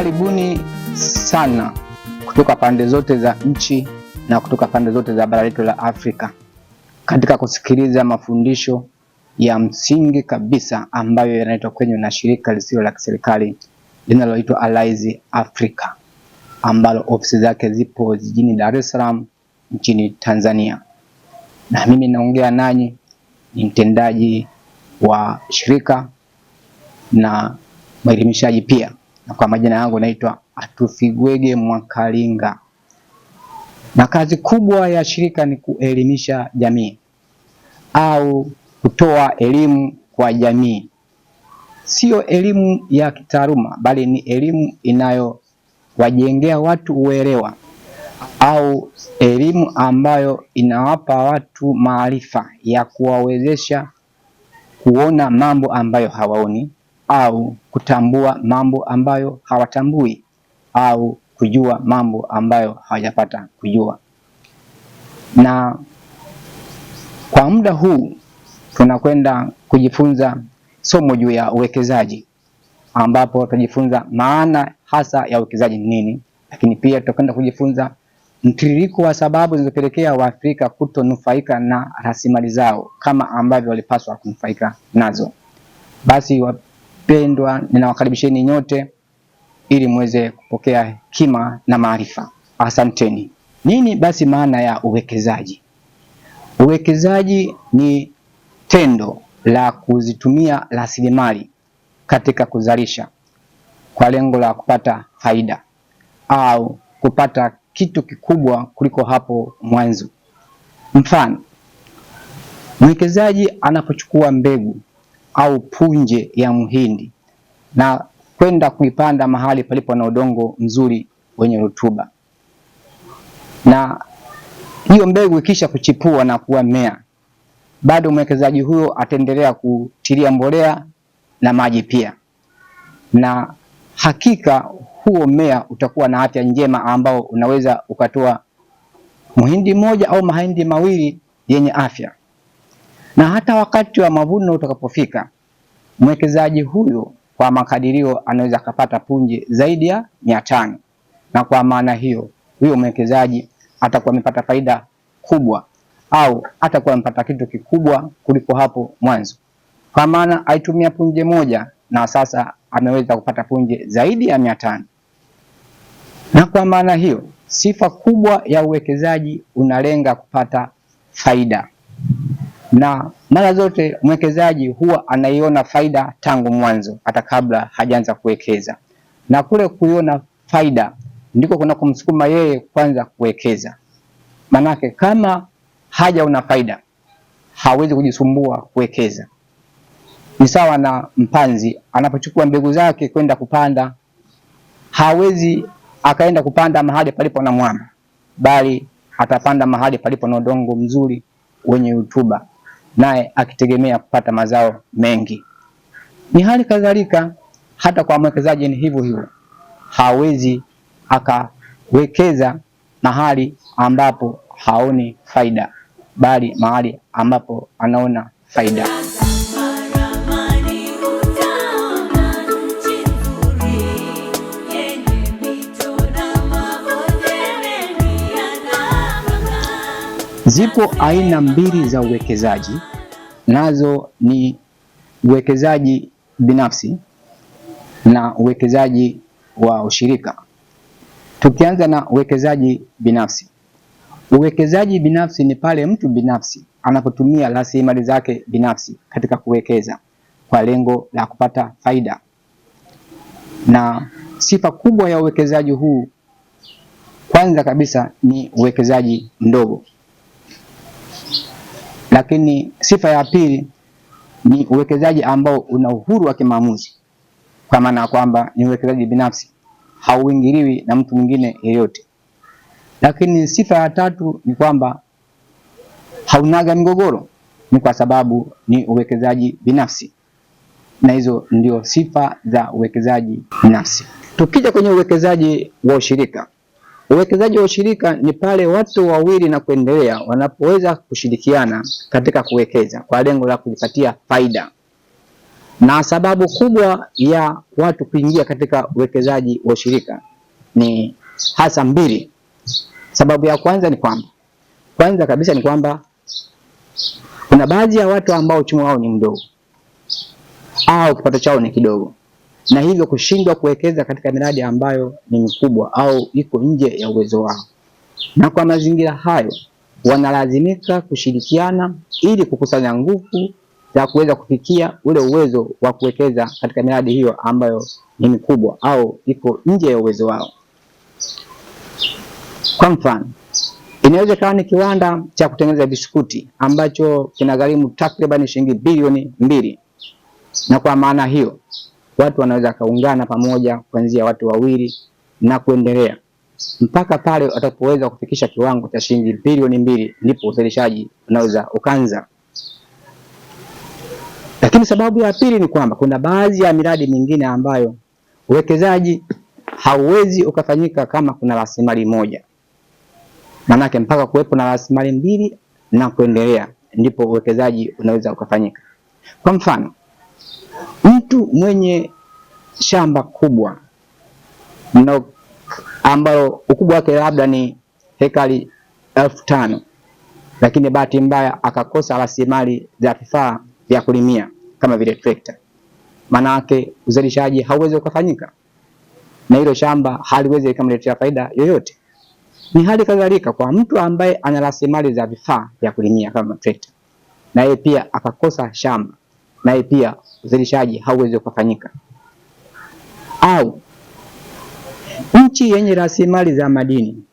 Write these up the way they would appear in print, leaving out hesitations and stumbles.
Karibuni sana kutoka pande zote za nchi na kutoka pande zote za bara letu la Afrika katika kusikiliza mafundisho ya msingi kabisa ambayo yanaitwa kwenye na shirika lisilo la kiserikali linaloitwa Arise Africa, ambalo ofisi zake zipo jijini Dar es Salaam nchini Tanzania. Na mimi naongea nanyi ni mtendaji wa shirika na mwelimishaji pia, na kwa majina yangu naitwa Atufigwege Mwakalinga. Na kazi kubwa ya shirika ni kuelimisha jamii au kutoa elimu kwa jamii. Sio elimu ya kitaaluma, bali ni elimu inayowajengea watu uelewa, au elimu ambayo inawapa watu maarifa ya kuwawezesha kuona mambo ambayo hawaoni, au kutambua mambo ambayo hawatambui, au kujua mambo ambayo hawajapata kujua. Na kwa muda huu tunakwenda kujifunza somo juu ya uwekezaji, ambapo tutajifunza maana hasa ya uwekezaji ni nini, lakini pia tutakwenda kujifunza mtiririko wa sababu zinazopelekea Waafrika kutonufaika na rasilimali zao kama ambavyo walipaswa kunufaika nazo. Basi wapendwa, ninawakaribisheni nyote ili muweze kupokea hekima na maarifa. Asanteni. Nini basi maana ya uwekezaji? Uwekezaji ni tendo la kuzitumia rasilimali katika kuzalisha kwa lengo la kupata faida au kupata kitu kikubwa kuliko hapo mwanzo. Mfano, mwekezaji anapochukua mbegu au punje ya mhindi na kwenda kuipanda mahali palipo na udongo mzuri wenye rutuba, na hiyo mbegu ikisha kuchipua na kuwa mmea, bado mwekezaji huyo ataendelea kutilia mbolea na maji pia, na hakika huo mmea utakuwa na afya njema ambao unaweza ukatoa mhindi mmoja au mahindi mawili yenye afya. Na hata wakati wa mavuno utakapofika, mwekezaji huyo kwa makadirio anaweza kupata punje zaidi ya 500, na kwa maana hiyo huyo mwekezaji atakuwa amepata faida kubwa, au atakuwa amepata kitu kikubwa kuliko hapo mwanzo, kwa maana aitumia punje moja na sasa ameweza kupata punje zaidi ya 500. Na kwa maana hiyo sifa kubwa ya uwekezaji unalenga kupata faida, na mara zote mwekezaji huwa anaiona faida tangu mwanzo hata kabla hajaanza kuwekeza, na kule kuiona faida ndiko kuna kumsukuma yeye kwanza kuwekeza. Manake kama hajaona faida hawezi kujisumbua kuwekeza. Ni sawa na mpanzi anapochukua mbegu zake kwenda kupanda, hawezi akaenda kupanda mahali palipo na mwamba, bali atapanda mahali palipo na udongo mzuri wenye rutuba, naye akitegemea kupata mazao mengi. Ni hali kadhalika hata kwa mwekezaji ni hivyo hivyo, hawezi akawekeza mahali ambapo haoni faida, bali mahali ambapo anaona faida. Zipo aina mbili za uwekezaji, nazo ni uwekezaji binafsi na uwekezaji wa ushirika. Tukianza na uwekezaji binafsi. Uwekezaji binafsi ni pale mtu binafsi anapotumia rasilimali zake binafsi katika kuwekeza kwa lengo la kupata faida. Na sifa kubwa ya uwekezaji huu, kwanza kabisa, ni uwekezaji mdogo. Lakini sifa ya pili ni uwekezaji ambao una uhuru wa kimaamuzi, kwa maana kwamba ni uwekezaji binafsi, hauingiliwi na mtu mwingine yeyote. Lakini sifa ya tatu ni kwamba haunaga migogoro, ni kwa sababu ni uwekezaji binafsi. Na hizo ndio sifa za uwekezaji binafsi. Tukija kwenye uwekezaji wa ushirika. Uwekezaji wa ushirika ni pale watu wawili na kuendelea wanapoweza kushirikiana katika kuwekeza kwa lengo la kujipatia faida. Na sababu kubwa ya watu kuingia katika uwekezaji wa ushirika ni hasa mbili. Sababu ya kwanza kabisa ni kwamba kuna baadhi ya watu ambao uchumi wao ni mdogo au kipato chao ni kidogo, na hivyo kushindwa kuwekeza katika miradi ambayo ni mikubwa au iko nje ya uwezo wao. Na kwa mazingira hayo wanalazimika kushirikiana ili kukusanya nguvu za kuweza kufikia ule uwezo wa kuwekeza katika miradi hiyo ambayo ni mikubwa au iko nje ya uwezo wao. Kwa mfano, inaweza kuwa ni kiwanda cha kutengeneza biskuti ambacho kinagharimu takriban shilingi bilioni 2. Na kwa maana hiyo watu wanaweza kaungana pamoja kuanzia watu wawili na kuendelea mpaka pale watapoweza kufikisha kiwango cha shilingi bilioni 2, ndipo uzalishaji unaweza ukaanza. Lakini sababu ya pili ni kwamba kuna baadhi ya miradi mingine ambayo uwekezaji hauwezi ukafanyika kama kuna rasilimali moja. Manake mpaka kuwepo na rasilimali 2 na kuendelea ndipo uwekezaji unaweza ukafanyika. Kwa mfano, mtu mwenye shamba kubwa ambalo ukubwa wake labda ni hekari 5,000, lakini bahati mbaya akakosa rasilimali za vifaa vya kulimia kama vile trekta, manake uzalishaji hauwezi ukafanyika na hilo shamba haliwezi kumletea faida yoyote. Ni hali kadhalika kwa mtu ambaye ana rasilimali za vifaa vya kulimia kama trekta, na yeye pia akakosa shamba, na yeye pia uzalishaji hauwezi ukafanyika. Au nchi yenye rasilimali za madini,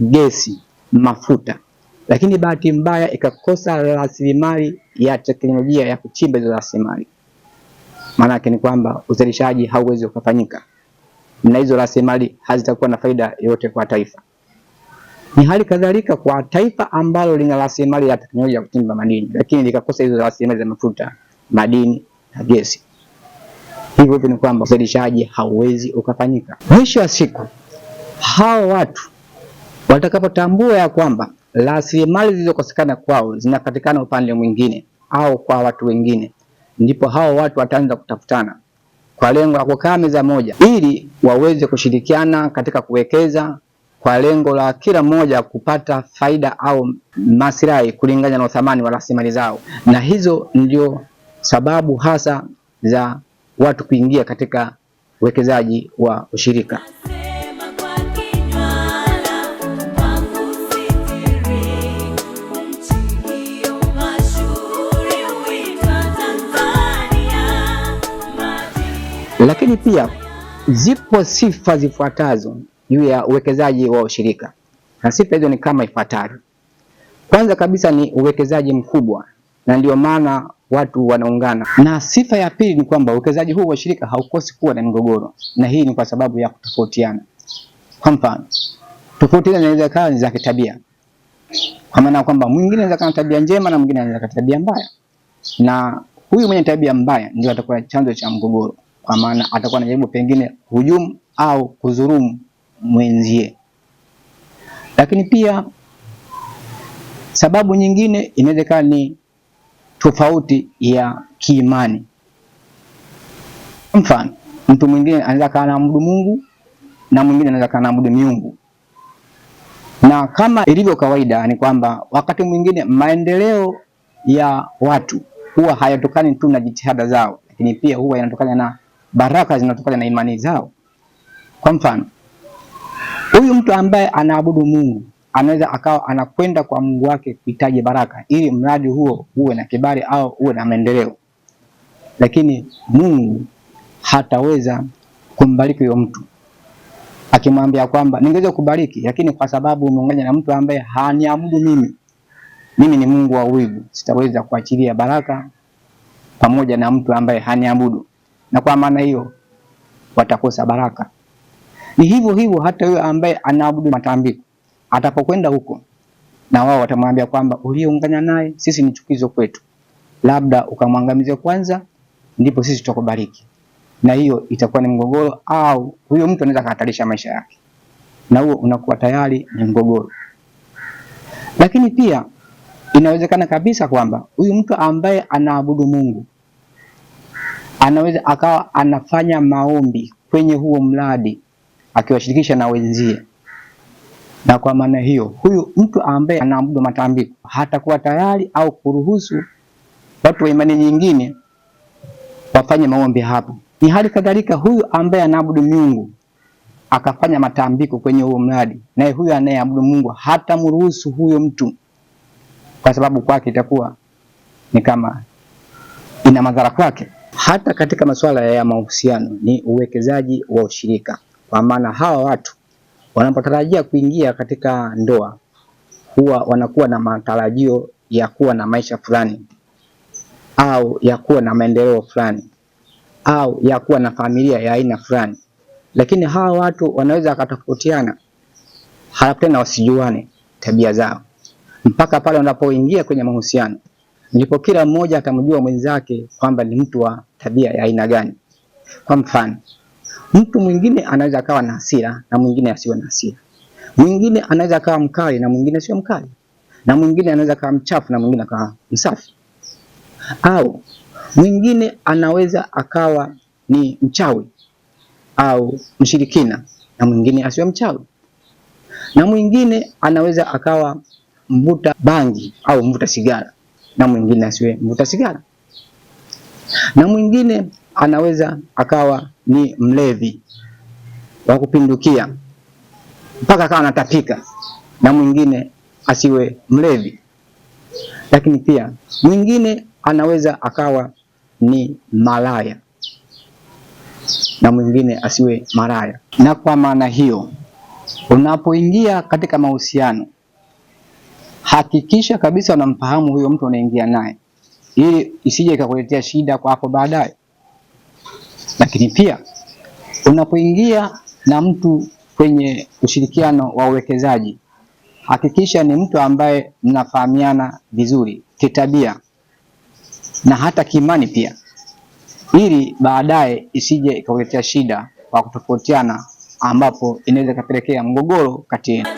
gesi, mafuta, lakini bahati mbaya ikakosa rasilimali ya teknolojia ya kuchimba hizo rasilimali, maana yake ni kwamba uzalishaji hauwezi ukafanyika na hizo rasilimali hazitakuwa na faida yoyote kwa taifa. Ni hali kadhalika kwa taifa ambalo lina rasilimali ya teknolojia ya kuchimba madini, lakini likakosa hizo rasilimali za mafuta, madini na gesi, hivyo ni kwamba uzalishaji hauwezi ukafanyika. Mwisho wa siku, hao watu watakapotambua ya kwamba rasilimali zilizokosekana kwao zinapatikana upande mwingine au kwa watu wengine, ndipo hao watu wataanza kutafutana kwa lengo la kukaa meza moja ili waweze kushirikiana katika kuwekeza kwa lengo la kila mmoja kupata faida au maslahi kulingana na thamani wa rasilimali zao. Na hizo ndio sababu hasa za watu kuingia katika uwekezaji wa ushirika. Lakini pia zipo sifa zifuatazo juu ya uwekezaji wa ushirika, na sifa hizo ni kama ifuatavyo. Kwanza kabisa ni uwekezaji mkubwa, na ndio maana watu wanaungana. Na sifa ya pili ni kwamba uwekezaji huu wa ushirika haukosi kuwa na migogoro, na hii ni kwa sababu ya kutofautiana. Kwa mfano, tofautiana inaweza kuwa ni za kitabia, kwa maana kwamba mwingine anaweza kuwa na tabia njema na mwingine anaweza kuwa na tabia mbaya, na huyu mwenye tabia mbaya ndio atakuwa chanzo cha mgogoro, kwa maana atakuwa anajaribu pengine hujumu au kudhulumu mwenzie. Lakini pia sababu nyingine inaweza ni tofauti ya kiimani. Mfano, mtu mwingine anaweza kuabudu Mungu na mwingine anaweza kuabudu miungu. Na kama ilivyo kawaida ni kwamba wakati mwingine maendeleo ya watu huwa hayatokani tu na jitihada zao, lakini pia huwa yanatokana na baraka zinatokana na imani zao. Kwa mfano, huyu mtu ambaye anaabudu Mungu anaweza akawa anakwenda kwa Mungu wake kuhitaji baraka ili mradi huo uwe na kibali au uwe na maendeleo, lakini Mungu hataweza kumbariki huyo mtu akimwambia kwamba ningeweza kubariki, lakini kwa sababu umeungana na mtu ambaye haniabudu mimi ni Mungu wa wivu, sitaweza kuachilia baraka pamoja na mtu ambaye haniabudu, na kwa maana hiyo watakosa baraka. Ni hivyo hivyo hata yule ambaye anaabudu matambiko atapokwenda huko, na wao watamwambia kwamba uliyeungana naye sisi ni chukizo kwetu, labda ukamwangamize kwanza ndipo sisi tutakubariki. Na hiyo itakuwa ni mgogoro, au huyo mtu anaweza kuhatarisha maisha yake, na huo unakuwa tayari ni mgogoro. Lakini pia inawezekana kabisa kwamba huyu mtu ambaye anaabudu Mungu anaweza akawa anafanya maombi kwenye huo mradi akiwashirikisha na wenzie, na kwa maana hiyo huyu mtu ambaye anaabudu matambiko hatakuwa tayari au kuruhusu watu wa imani nyingine wafanye maombi hapo. Ni hali kadhalika huyu ambaye anaabudu Mungu akafanya matambiko kwenye huo mradi, naye huyu anayeabudu Mungu hatamruhusu huyo mtu, kwa sababu kwake itakuwa ni kama ina madhara kwake. Hata katika masuala ya mahusiano ni uwekezaji wa ushirika, kwa maana hawa watu wanapotarajia kuingia katika ndoa huwa wanakuwa na matarajio ya kuwa na maisha fulani, au ya kuwa na maendeleo fulani, au ya kuwa na familia ya aina fulani. Lakini hawa watu wanaweza wakatofautiana, halafu tena wasijuane tabia zao, mpaka pale wanapoingia kwenye mahusiano ndipo kila mmoja atamjua mwenzake kwamba ni mtu wa tabia ya aina gani. Kwa mfano, mtu mwingine anaweza akawa na hasira na mwingine asiwe na hasira. Mwingine anaweza akawa mkali na mwingine sio mkali. Na mwingine anaweza akawa mchafu na mwingine akawa msafi. Au mwingine anaweza akawa ni mchawi au mshirikina na mwingine asiwe mchawi. Na mwingine anaweza akawa mvuta bangi au mvuta sigara na mwingine asiwe mvuta sigara. Na mwingine anaweza akawa ni mlevi wa kupindukia mpaka akawa anatapika na mwingine asiwe mlevi. Lakini pia mwingine anaweza akawa ni malaya na mwingine asiwe malaya. Na kwa maana hiyo, unapoingia katika mahusiano, hakikisha kabisa unamfahamu huyo mtu unaingia naye, ili isije ikakuletea shida kwako baadaye. Lakini pia unapoingia na mtu kwenye ushirikiano wa uwekezaji, hakikisha ni mtu ambaye mnafahamiana vizuri kitabia na hata kiimani pia, ili baadaye isije ikakuletea shida kwa kutofautiana, ambapo inaweza kupelekea mgogoro kati yenu.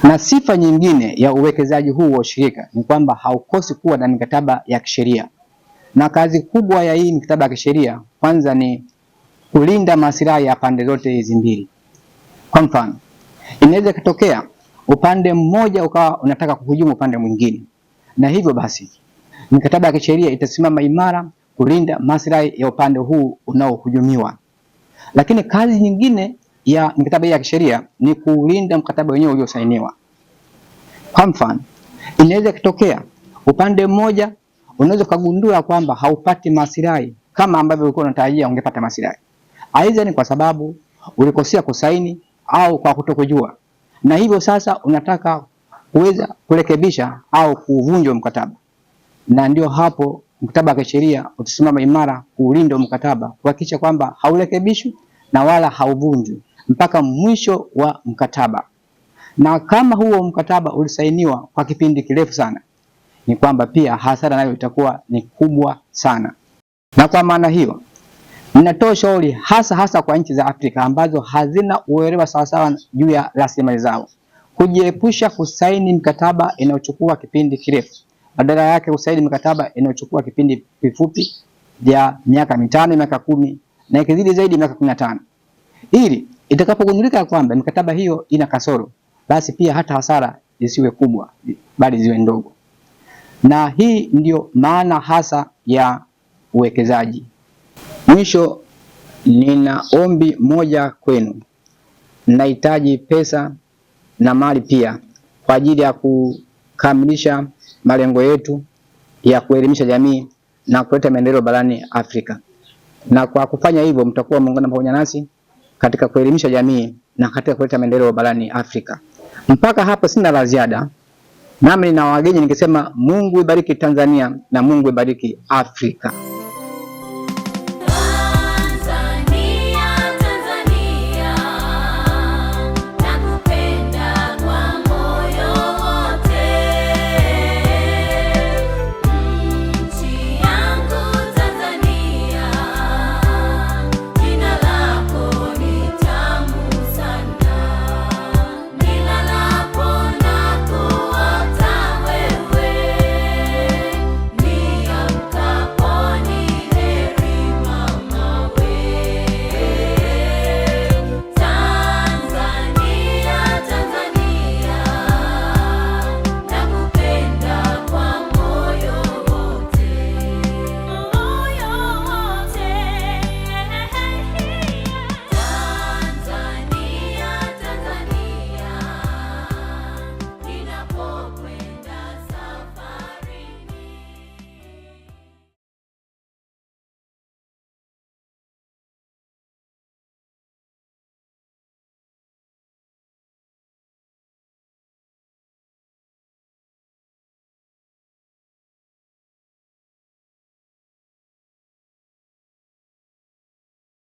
Na sifa nyingine ya uwekezaji huu wa ushirika ni kwamba haukosi kuwa na mikataba ya kisheria. Na kazi kubwa ya hii mikataba ya kisheria kwanza ni kulinda maslahi ya pande zote hizi mbili. Kwa mfano, inaweza kutokea upande mmoja ukawa unataka kuhujumu upande mwingine, na hivyo basi mikataba ya kisheria itasimama imara kulinda maslahi ya upande huu unaohujumiwa. Lakini kazi nyingine ya mikataba ya kisheria ni kulinda mkataba wenyewe uliosainiwa. Kwa mfano, inaweza kutokea upande mmoja unaweza kugundua kwamba haupati maslahi kama ambavyo ulikuwa unatarajia ungepata maslahi. Aidha ni kwa sababu ulikosea kusaini au kwa kutokujua. Na hivyo sasa unataka kuweza kurekebisha au kuvunja mkataba. Na ndio hapo mkataba wa kisheria utasimama imara kuulinda mkataba, kuhakikisha kwamba haurekebishwi na wala hauvunjwi mpaka mwisho wa mkataba. Na kama huo mkataba ulisainiwa kwa kipindi kirefu sana, ni kwamba pia hasara nayo itakuwa ni kubwa sana. Na kwa maana hiyo, ninatoa shauri hasa kwa nchi za Afrika ambazo hazina uelewa sawasawa juu ya rasilimali zao, kujiepusha kusaini mikataba inayochukua kipindi kirefu. Badala yake usaini mikataba inayochukua kipindi kifupi ya miaka 5, miaka 10 na ikizidi zaidi miaka 15. Ili itakapogundulika kwamba mikataba hiyo ina kasoro, basi pia hata hasara isiwe kubwa bali ziwe ndogo. Na hii ndio maana hasa ya uwekezaji. Mwisho, nina ombi moja kwenu. Nahitaji pesa na mali pia kwa ajili ya kukamilisha malengo yetu ya kuelimisha jamii na kuleta maendeleo barani Afrika. Na kwa kufanya hivyo mtakuwa muungana pamoja nasi katika kuelimisha jamii na katika kuleta maendeleo barani Afrika. Mpaka hapo sina la ziada. Nami na wageni ningesema Mungu ibariki Tanzania na Mungu ibariki Afrika.